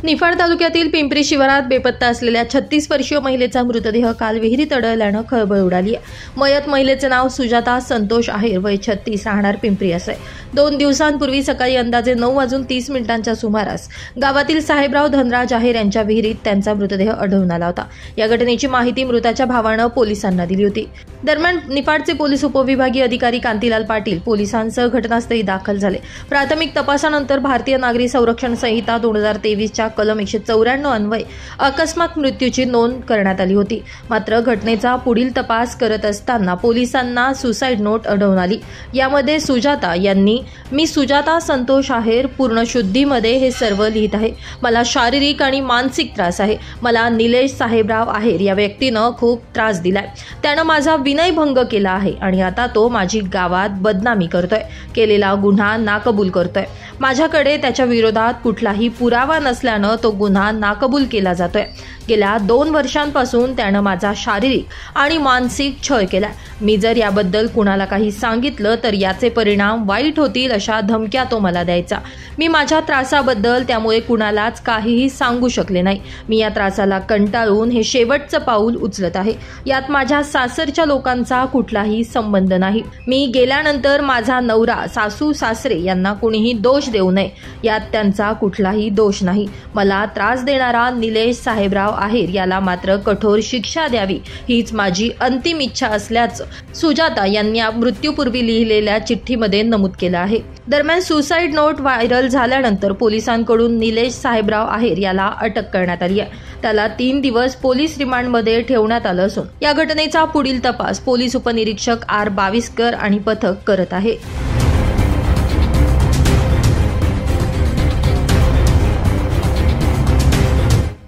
निफाड तालुक्यातील पिंपरी शिवारात बेपत्ता असलेल्या 36 वर्षीय महिलेचा मृतदेह काल विहिरीत आढळल्यानं खळबळ उडाली आहे। मयत महिलेचे नाव सुजाता संतोष आहेर, वय 36, राहणार पिंपरी असे। 2 दिवसांपूर्वी सकाळी अंदाजे 9:30 सुमारास गावातील साहेबराव धनराज आहेर यांच्या विहिरीत त्यांचा मृतदेह आढळून आला होता। या घटनेची माहिती मृताच्या भावानं पोलिसांना दिली होती। दरम्यान निफाडचे पोलीस उपविभागीय अधिकारी कांतीलाल पाटील पोलिसांसह घटनास्थळी दाखल झाले। प्राथमिक तपासानंतर भारतीय नागरी संरक्षण संहिता 2023च्या कलम 194 अन्वये अकस्मात मृत्यूची नोंद करण्यात आली होती। मात्र घटनेचा पुढील तपास करत असताना पोलिसांना सुसाईड नोट आढळून आली। यामध्ये सुजाता यांनी मी सुजाता संतोष आहेर पूर्ण शुद्धीमध्ये हे सर्व लिहित आहे। मला शारीरिक आणि मानसिक त्रास आहे। मला निलेश साहेबराव आहेर या व्यक्तीनं खूप त्रास दिलाय। त्यानं माझा विनयभंग केला आहे आणि आता तो माझी गावात बदनामी करतोय, केलेला गुन्हा नाकबूल करतोय। माझ्याकडे त्याच्या विरोधात कुठलाही पुरावा नसल्यानं तो गुन्हा नाकबूल केला जातोय। गेल्या 2 वर्षांपासून त्यानं माझा शारीरिक आणि मानसिक छळ केलाय। मी जर याबद्दल कुणाला काही सांगितलं तर याचे परिणाम वाईट होतील अशा धमक्या तो मला द्यायचा। मी माझ्या त्रासाबद्दल त्यामुळे कुणालाच काहीही सांगू शकले नाही। मी या त्रासाला कंटाळून हे शेवटचं पाऊल उचलत आहे। यात माझ्या सासरच्या लोकांचा कुठलाही संबंध नाही। मी गेल्यानंतर माझा नवरा, सासू सासरे यांना कुणीही दोष देऊ नये, यात त्यांचा कुठलाही दोष नाही। मला त्रास देणारा निलेश साहेबराव आहेर याला मात्र कठोर शिक्षा द्यावी हीच माझी अंतिम इच्छा असल्याचं सुजाता यांनी मृत्यूपूर्वी लिहिलेल्या चिठ्ठीमध्ये नमूद केलं आहे। दरम्यान सुसाईड नोट व्हायरल झाल्यानंतर पोलिसांकडून निलेश साहेबराव आहेर याला अटक करण्यात आली आहे। त्याला 3 दिवस पोलीस रिमांडमध्ये ठेवण्यात आलं असून या घटनेचा पुढील तपास पोलीस उपनिरीक्षक आर बाविस्कर आणि पथक करत आहे।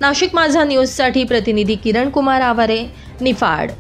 नाशिक माझा न्यूजसाठी प्रतिनिधी किरण कुमार आवारे, निफाड।